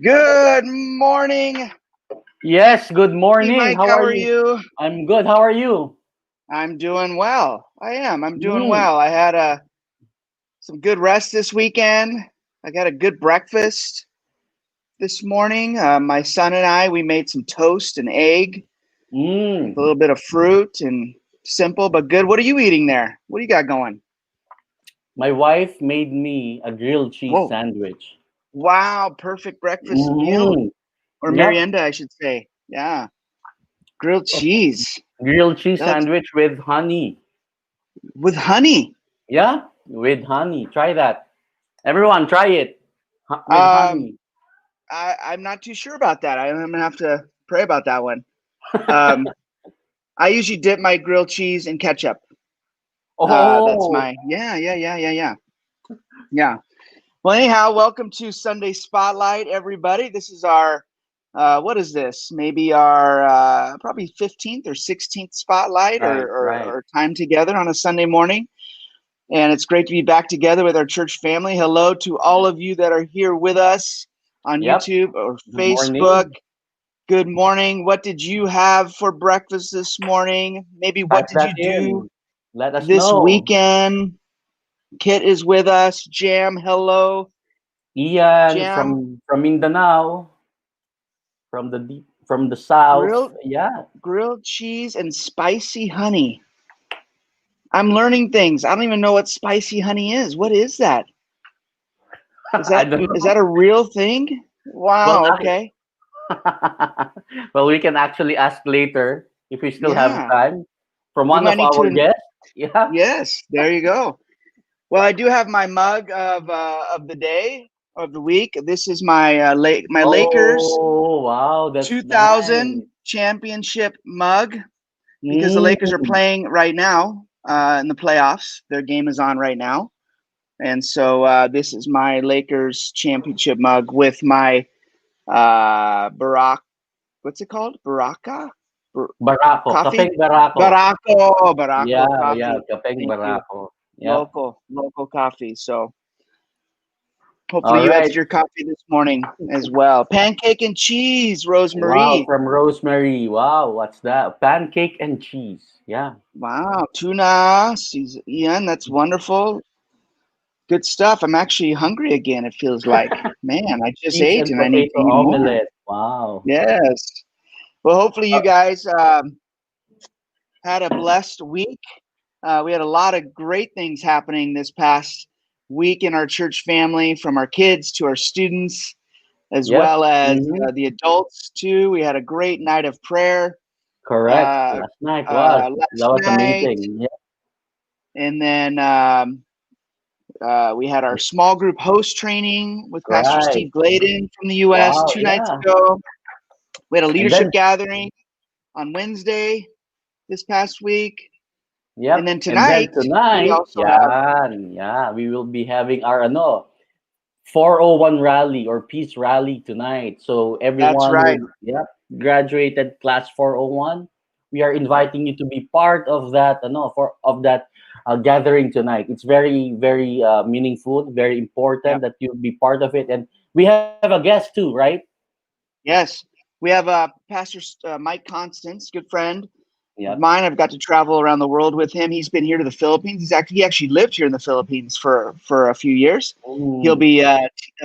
Good morning. Yes, good Hey, morning. Mike, How how are are you? you? I'm good. How are you? I'm doing well. I am. I'm doing Mm, well. I had some good rest this weekend. I got a good breakfast this morning. My son and I, we made some toast and egg with a mm. little bit of fruit and simple but good. What are you eating there? What do you got going? My wife made me a grilled cheese Whoa. sandwich. Wow. Perfect breakfast meal Mm. or Yep, merienda, I should say. Yeah. Grilled cheese. grilled cheese That looks sandwich with honey. with honey. Yeah, with honey. Try that. Everyone, try it. With Um, honey. I'm not too sure about that. I'm gonna have to pray about that one. Um, I usually dip my grilled cheese in ketchup. That's Oh, my yeah. Well, anyhow, welcome to Sunday Spotlight, everybody. This is our what is this? Maybe our probably 15th or 16th spotlight right, right. or time together on a Sunday morning. And it's great to be back together with our church family. Hello to all of you that are here with us on Yep. YouTube or Good Facebook. morning. Good morning. What did you have for breakfast this morning? Maybe what Type did that you do in. Let us this know. weekend? Kit is with us. Jam, hello. Ian Jam, from Mindanao, from the south. grilled Yeah. grilled cheese and spicy honey. I'm learning things. I don't even know what spicy honey is. What is that? Is I that don't is know. that a real thing? Well, Wow, okay. well, we can actually ask later if we still have Yeah. time from We one might of need our to guests. Yeah. yes, there you go. Well, I do have my mug of the day of the week. This is my my Lakers Oh, wow, that's 2000 nice. championship mug because the Lakers are Mm, playing right now in the playoffs. Their game is on right now. And so this is my Lakers championship mug with my Barack, what's it called? Baraka? Bar- Barako, Coffee? Kapeng Barako. Barako Yeah, yeah, coffee. Kapeng Thank you. Barako. Yep. Local coffee. So All hopefully you had right. your coffee this morning as well. Pancake and cheese, Wow, Rosemary. from Rosemary. Wow, what's that? Pancake and cheese. Yeah. Wow, tuna, Ian, that's wonderful. Good stuff. I'm actually hungry again, it feels like. Man, I just Cheese ate and and I need to potato eat more. omelette. Wow. Yes. Well, hopefully you guys had a blessed week. We had a lot of great things happening this past week in our church family, from our kids to our students, as Yep. well as Mm-hmm. the adults too. We had a great night of prayer Correct. uh, Last night was. That last was night, amazing. Yeah. and then we had our small group host training with Pastor Right. Steve Gladen from the U.S. Wow. 2 nights Yeah. ago. We had a And then, leadership gathering on Wednesday this past week, and yep. then And then tonight we tonight, also have. yeah, yeah, we will be having our 401 rally or peace rally tonight. So That's everyone right. who, yep, graduated class 401, we are Yep. inviting you to be part of that, of that gathering tonight. It's very, very meaningful, very important Yep. that you be part of it. And we have a guest too, right? Yes, we have Pastor Mike Constance, good friend of Yep. mine. I've got to travel around the world with him. He's been here to the Philippines. He actually lived here in the Philippines for a few years. He'll Ooh. be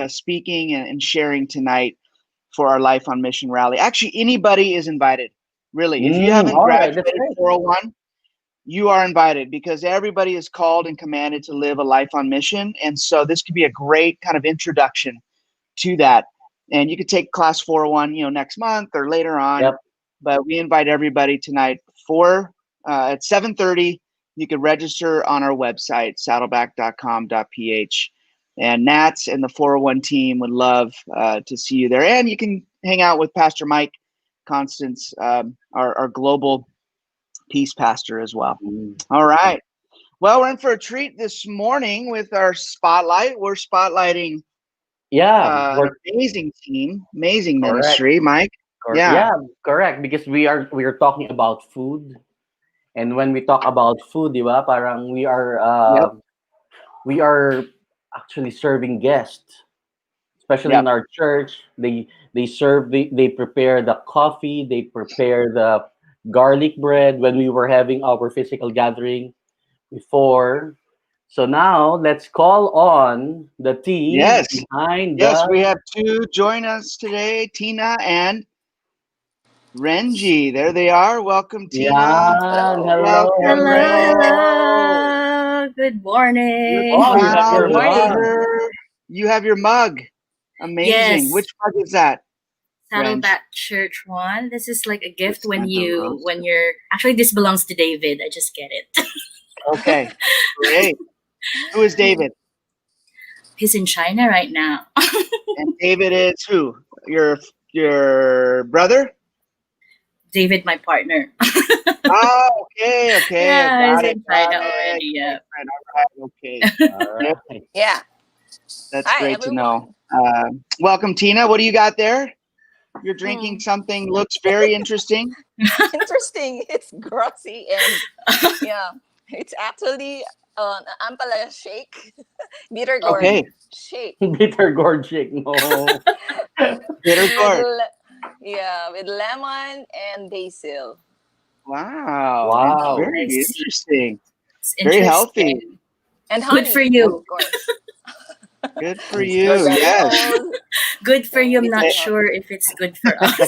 speaking and sharing tonight for our Life on Mission rally. Actually, anybody is invited. Really, if you haven't All right, that's graduated great. 401, you are invited because everybody is called and commanded to live a life on mission. And so this could be a great kind of introduction to that. And you could take class 401, next month or later on. Yep. But we invite everybody tonight for at 7:30. You could register on our website, saddleback.com.ph. And Nats and the 401 team would love to see you there. And you can hang out with Pastor Mike Constance, our global peace pastor as well. Mm. All right. Well, we're in for a treat this morning with our spotlight. We're spotlighting Yeah, an we're amazing correct. ministry, Mike. Yeah. Yeah, correct. Because we are talking about food. And when we talk about food, di ba, parang Yep. we are actually serving guests, especially Yep. in our church. They serve, they prepare the coffee, they prepare the garlic bread when we were having our physical gathering before. So now let's call on the team Yes. behind Yes, the. we have two join us today, Tina and Renji. There they are. Welcome, Tina. Yeah, Hello. hello, Welcome, Hello, Ren. hello. Good morning. Oh, you have Wow, your Good look at morning. mug. her. You have your mug. Amazing. Yes, Which mug is that, Renj? Saddleback Church one. This is like a The gift Santa Rosa. when you're actually this belongs to David. I just get it. Okay, great. Who is David? He's in China right now. And David is who? Your brother? David, my partner. Oh, okay, okay. Yeah, he's Got it, in got China it. already. Great Yeah. friend. All right, okay. All Yep, right. Yeah. that's Hi, great to know. everyone. Welcome, Tina. What do you got there? You're drinking Mm, something looks very interesting. interesting. It's grossy and yeah, it's actually an ampalaya shake, bitter gourd Okay, shake Bitter gourd shake. No. bitter with gourd. yeah, with lemon and basil. Wow, Wow. very I see. interesting. It's Very healthy. interesting. And Good for honey, you. of course. Good for We're you. very Yes. old, Good for so you. I'm it's not very sure healthy. if it's good for us.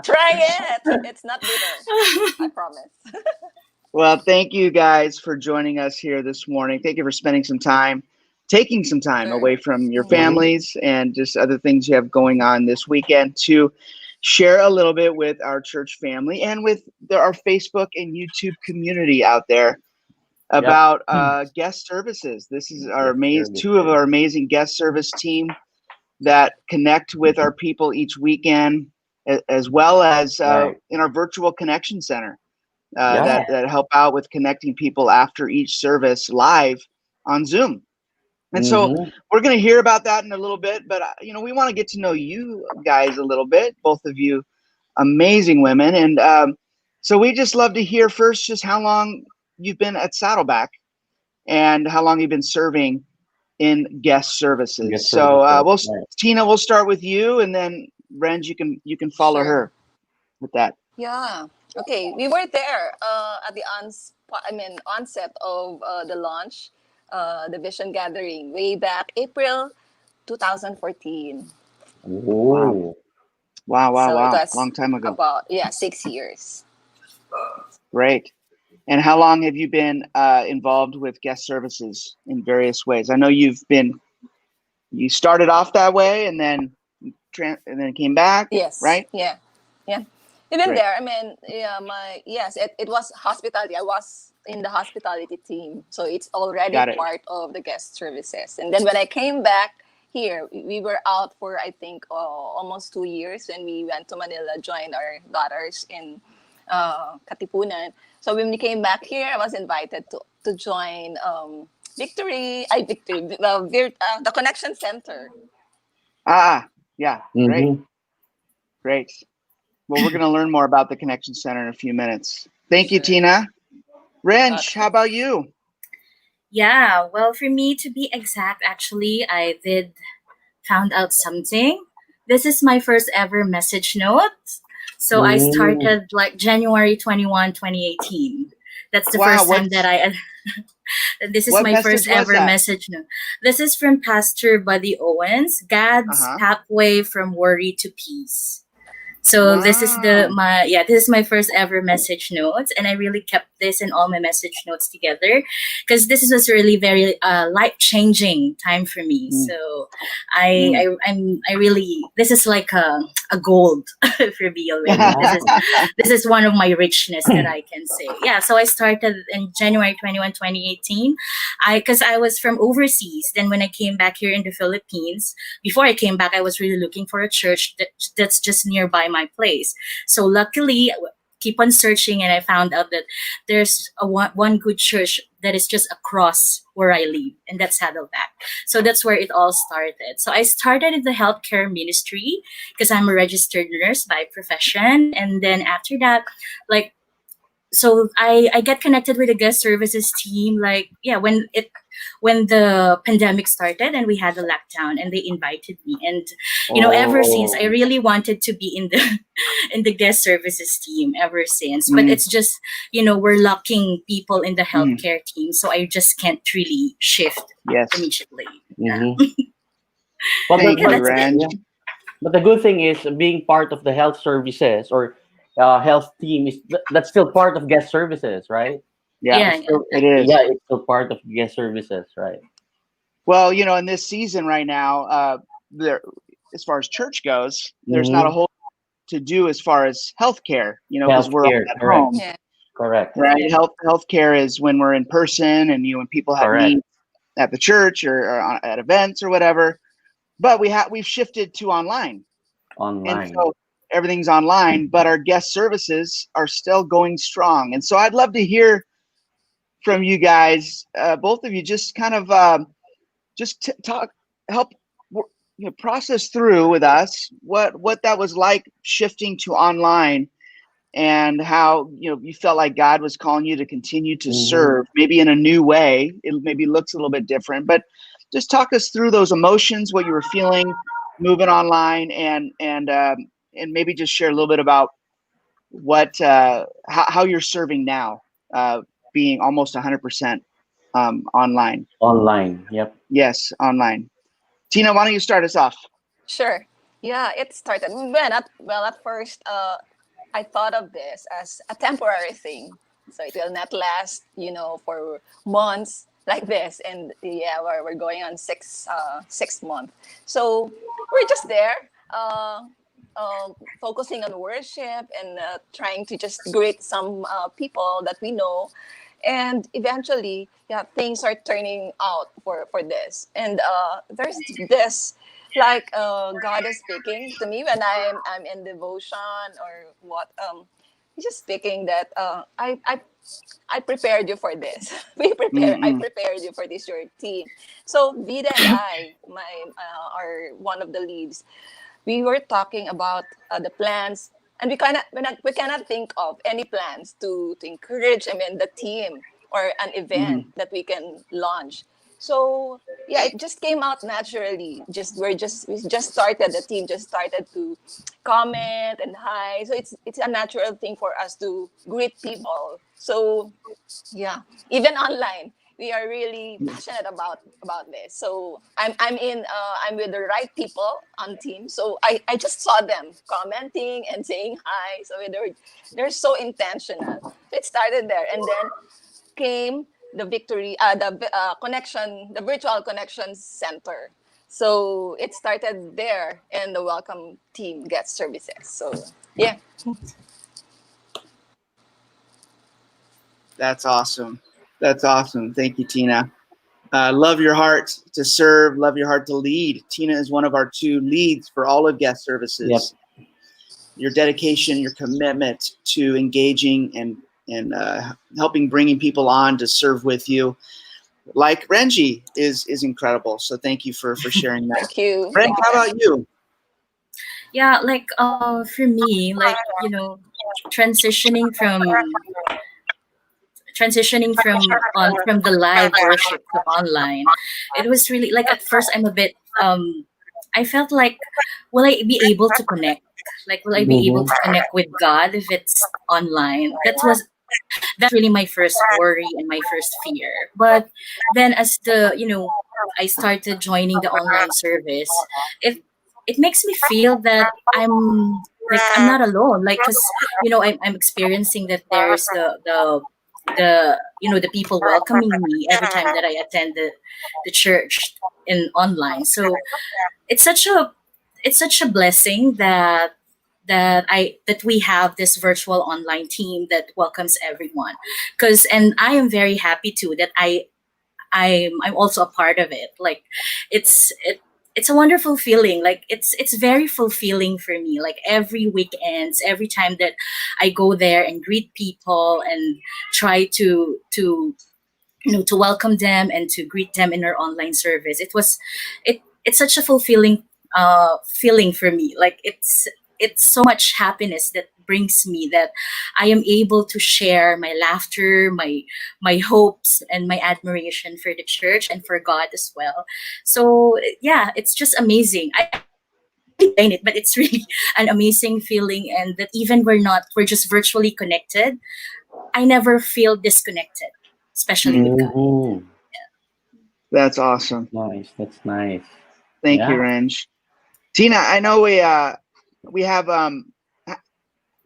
Try it. It's not bitter. I promise. Well, thank you guys for joining us here this morning. Thank you for spending some time, taking some time Sure. away from your Mm, Mhm. families and just other things you have going on this weekend to share a little bit with our church family and with our Facebook and YouTube community out there Yep. about guest services. This is our Yes, amazing service. two of our amazing guest service team that connect with our people each weekend, as well as Right. in our virtual connection center Yeah. that help out with connecting people after each service live on Zoom. And so Mm-hmm. we're going to hear about that in a little bit, but we want to get to know you guys a little bit, both of you amazing women. And so we just love to hear first just how long you've been at Saddleback and how long you've been serving in guest services. Guest So services. Right. Tina, we'll start with you, and then Renz, you can follow sure. her with that. Yeah. Okay. We were there at the onset of the launch, the Vision Gathering, way back April 2014. Wow, Oh. So it was long time ago. about 6 years. Great. And how long have you been involved with guest services in various ways? I know you started off that way and then came back, Yes. right? Yeah. Yeah. Even Great. there, it was hospitality. I was in the hospitality team, so it's already Got it. part of the guest services. And then when I came back here, we were out for I think almost 2 years when we went to Manila, joined our daughters in Katipunan. So when we came back here, I was invited to join the Connection Center. Yeah, Mm-hmm. great. Well, we're going to learn more about the Connection Center in a few minutes. Thank you, Sure. Tina. Rench, Okay. how about you? Yeah, well, for me to be exact, actually, I did found out something. This is my first ever message note. So I Mm. started like January 21, 2018. That's the Wow, first time that this is what my first message was ever that? message note. This is from Pastor Buddy Owens, God's Uh-huh. Pathway from Worry to Peace. So this is Wow. this is my first ever message notes, and I really kept this and all my message notes together because this was really very life changing time for me. Mm. So Mm. I really, this is like a gold for me already. This is one of my richness that I can say. Yeah. So I started in January 21, 2018. Because I was from overseas. Then when I came back here in the Philippines, before I came back, I was really looking for a church that's just nearby my place. So luckily, keep on searching, and I found out that there's one good church that is just across where I live, and that's Saddleback. So that's where it all started. So I started in the healthcare ministry because I'm a registered nurse by profession, and then after that, like so I get connected with the guest services team, like, yeah, when the pandemic started and we had the lockdown, and they invited me, and ever since I Oh. really wanted to be in the in the guest services team ever since. But Mm, it's just, we're locking people in the mm, healthcare team, so I just can't really shift yes. immediately. Yeah. Mm-hmm. But Thank Yeah, you, that's it. Ranj. yeah. But the good thing is being part of the health services or health team is that's still part of guest services, right? Yeah, Yeah, It's yeah. still it is. yeah, it's still part of guest services, right? Well, in this season right now, there, as far as church goes, there's not a Mm-hmm. whole to do as far as healthcare, because we're all Healthcare, at correct, home, Yeah. correct, right? Healthcare is when we're in person, and when people have correct. needs at the church, or at events or whatever. But we've shifted to online, and Online. so everything's online. But our guest services are still going strong, and so I'd love to hear from you guys, both of you, just kind of just talk, help process through with us what that was like shifting to online, and how you felt like God was calling you to continue to Mm-hmm. serve, maybe in a new way. It maybe looks a little bit different, but just talk us through those emotions, what you were feeling moving online, and maybe just share a little bit about what how you're serving now, being almost 100% online. Online. Yep. Yes, online. Tina, why don't you start us off? Sure. Yeah, it started at first. I thought of this as a temporary thing, so it will not last, for months like this. And yeah, we're going on 6 month. So we're just there, focusing on worship and trying to just greet some people that we know, and eventually, yeah, things are turning out for this. And there's this, like, God is speaking to me when I'm in devotion or what. He's just speaking that I prepared you for this. I Mm-mm. prepared you for this, your team. So Vida and I, my are one of the leads. We were talking about the plans, and we cannot think of any plans to encourage, the team, or an event Mm-hmm. that we can launch. So yeah, it just came out naturally. We just started, the team just started to comment and hi. So it's a natural thing for us to greet people. So yeah, even online, we are really passionate about this. So I'm with the right people on team. So I just saw them commenting and saying hi. So they're so intentional. It started there, and then came the victory, the connection, the virtual connection center. So it started there, and the welcome team gets services. So yeah. That's awesome. That's awesome. Thank you, Tina. Love your heart to serve. Love your heart to lead. Tina is one of our two leads for all of guest Yep. services. Your dedication, your commitment to engaging and helping bringing people on to serve with you, like Renji, is incredible. So thank you for sharing that. Thank you. Renji, Thank you, how Pastor. about you? Yeah, like, for me, like, transitioning from from the live worship to online, it was really like, at first I'm a bit, I felt like, will I be able to connect, like, will I be able Mm-hmm. to connect with God if it's online? That's really my first worry and my first fear. But then, as I started joining the online service, it makes me feel that I'm not alone, like, because I'm experiencing that there's the people welcoming me every time that I attend the church in online. So it's such a blessing that we have this virtual online team that welcomes everyone. Because, and I am very happy too that I'm also a part of it. Like, it's it it's a wonderful feeling. Like, it's very fulfilling for me. Like, every weekends, every time that I go there and greet people and try to welcome them and to greet them in our online service. It's such a fulfilling feeling for me. Like, it's so much happiness brings me that I am able to share my laughter, my hopes, and my admiration for the church and for God as well. So yeah, it's just amazing. I explain it, but it's really an amazing feeling, and that even we're just virtually connected, I never feel disconnected, especially with God. Mhm. That's awesome. Nice. That's nice. Thank you, Yeah. Renj. Tina, I know we have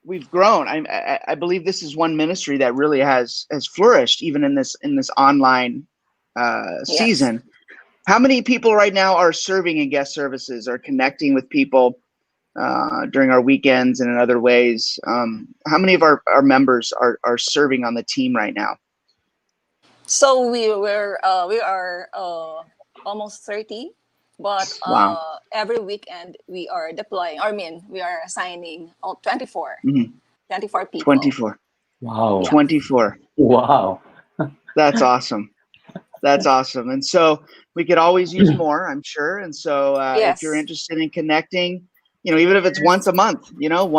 we've grown. I believe this is one ministry that really has flourished even in this online Yes. season. How many people right now are serving in guest services or connecting with people during our weekends and in other ways? How many of our members are serving on the team right now? So we are almost 30, but Wow. every weekend we are deploying. I mean, we are assigning 24, Mhm. 24 people. 24. Wow. Yeah. 24. Wow. That's awesome. That's awesome. And so we could always use more, I'm sure. And so if you're Yes. interested in connecting, even if it's once a month,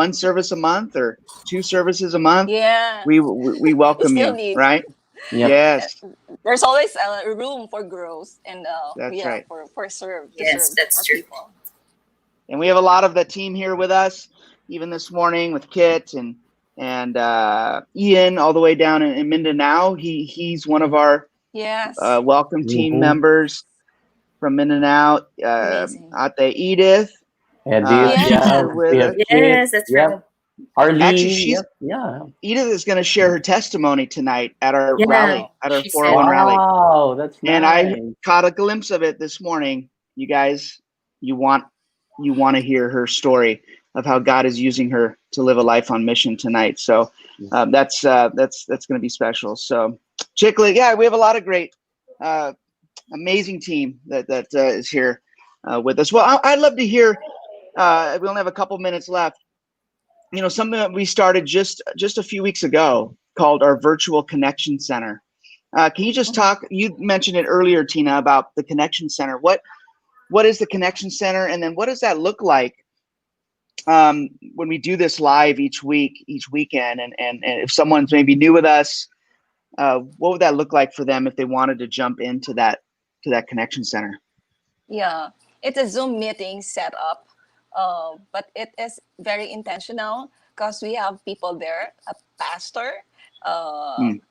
one service a month or two services a month, Yeah. we We welcome still you, need. right? Yep. Yes, There's always room for growth and that's yeah, right. for serve to Yes, serve that's our true. people. And we have a lot of the team here with us, even this morning with Kit and Ian all the way down in Mindanao. He's one of our Yes. welcome team Mhm. members from Mindanao. Amazing. Ate Edith, Edith. she's Yeah. here Yeah. with We us. have Kit. Yes, that's right. Yep. Actually, Arlene. she's Yep. Yeah. Edith is going to share her testimony tonight at our Yeah, rally, at our she said 401 that. rally. Wow. That's And I nice. caught a glimpse of it this morning. You guys, you want to hear her story of how God is using her to live a life on mission tonight. So that's going to be special. So Chicklet, yeah, we have a lot of great, amazing team that is here with us. Well, I'd love to hear. We only have a couple minutes left. Something that we started just a few weeks ago called our Virtual Connection Center. Can you just talk? You mentioned it earlier, Tina, about the Connection Center. What is the Connection Center, and then what does that look like when we do this live each weekend? And if someone's maybe new with us, what would that look like for them if they wanted to jump into that Connection Center? Yeah. It's a Zoom meeting set up, but it is very intentional because we have people there, a pastor, Mm.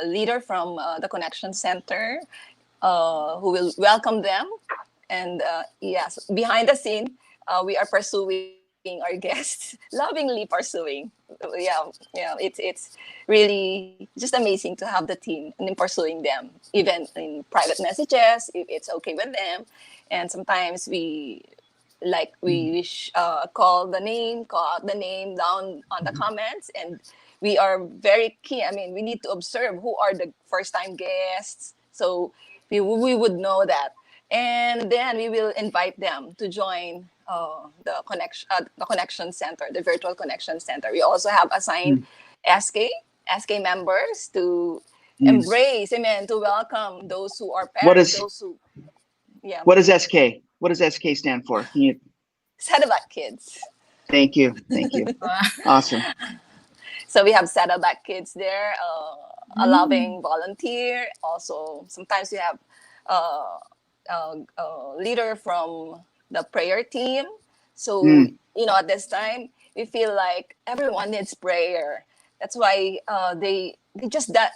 a leader from the Connection Center, who will welcome them. And yes, behind the scene, we are pursuing our guests, lovingly pursuing. Yeah, it's really just amazing to have the team and in pursuing them, even in private messages, if it's okay with them. And sometimes call out the name down on the comments, and we are very keen. I mean, we need to observe who are the first time guests, so we would know that, and then we will invite them to join the connection center, the virtual connection center. We also have assigned SK members to embrace, amen, to welcome those who are What parents, is those who, yeah, what is SK? What does SK stand for? Can you? Saddleback Kids. Thank you. Awesome. So we have Saddleback Kids there, a Mm. loving volunteer. Also, sometimes we have a leader from the prayer team. So, at this time, we feel like everyone needs prayer. That's why they just that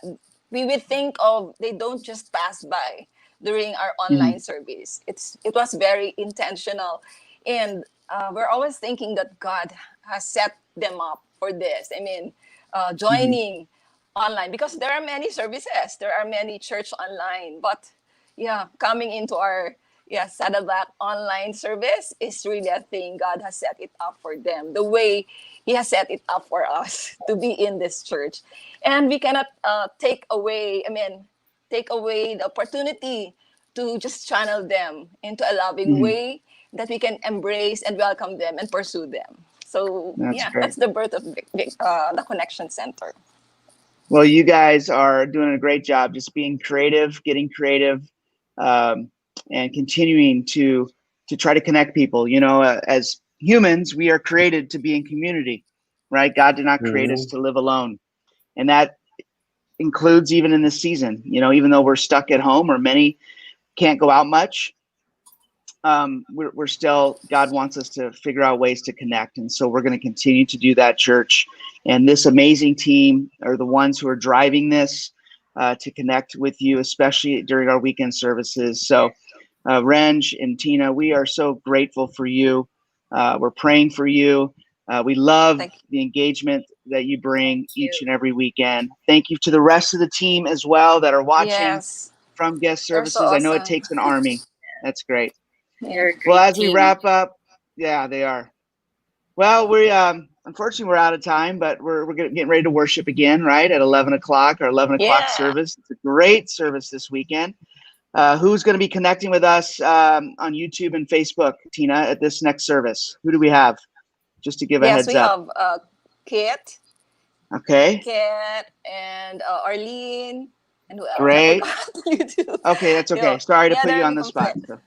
we would think of, they don't just pass by during our online service. It was very intentional, and we're always thinking that God has set them up for this. I mean, joining online, because there are many services, there are many church online, but yeah, coming into our Saddleback online service is really a thing. God has set it up for them the way He has set it up for us to be in this church, and we cannot take away the opportunity to just channel them into a loving way that we can embrace and welcome them and pursue them. So That's great. that's the birth of the Connection Center. Well, you guys are doing a great job just being creative, getting creative, and continuing to try to connect people. As humans, we are created to be in community. right? God did not create us to live alone. And that includes even in this season, even though we're stuck at home or many can't go out much, we're still, God wants us to figure out ways to connect. And so we're going to continue to do that, church. And this amazing team are the ones who are driving this to connect with you, especially during our weekend services. So Renge and Tina, we are so grateful for you. We're praying for you. We love the engagement that you bring each and every weekend. Thank you to the rest of the team as well that are watching from guest services. So awesome. I know it takes an army. That's great. You're a great Well, as team. we wrap up, yeah, they are. Well, we unfortunately we're out of time, but we're getting ready to worship again, right, at 11 o'clock, our 11 o'clock service. It's a great service this weekend. Who's going to be connecting with us on YouTube and Facebook, Tina, at this next service? Who do we have? Just to give a heads up. Yes, we have Kit. Okay. Kit and Arlene. And who else? Great. YouTube. Okay, that's okay. Sorry to put you on the spot. So.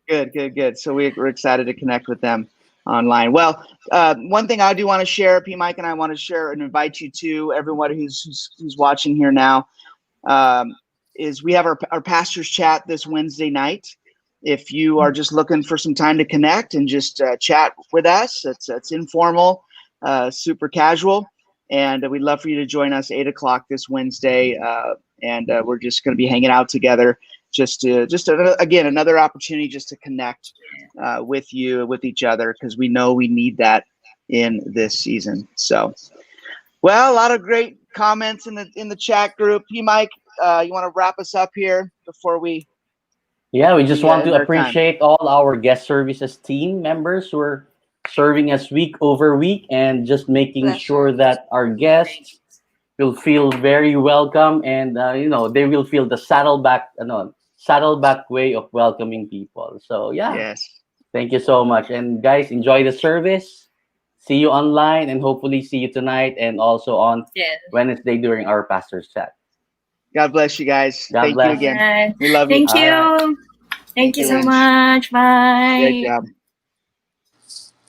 Good. So we're excited to connect with them online. Well, one thing I do want to share, P. Mike and I want to share and invite you to, everyone who's watching here now, is we have our pastors chat this Wednesday night. If you are just looking for some time to connect and just chat with us, it's informal, super casual, and we'd love for you to join us 8 o'clock this Wednesday. And we're just going to be hanging out together, again, another opportunity just to connect with you, with each other, because we know we need that in this season. So, well, a lot of great comments in the chat group. P. Mike, you want to wrap us up here before we? Yeah, we just want to appreciate all our guest services team members who are serving us week over week and just making sure that our guests will feel very welcome and they will feel the saddleback way of welcoming people. So thank you so much. And guys, enjoy the service. See you online and hopefully see you tonight and also on Wednesday during our pastor's chat. God bless you guys. God bless. You again. We love you. you. Thank you so much. Bye. Great job.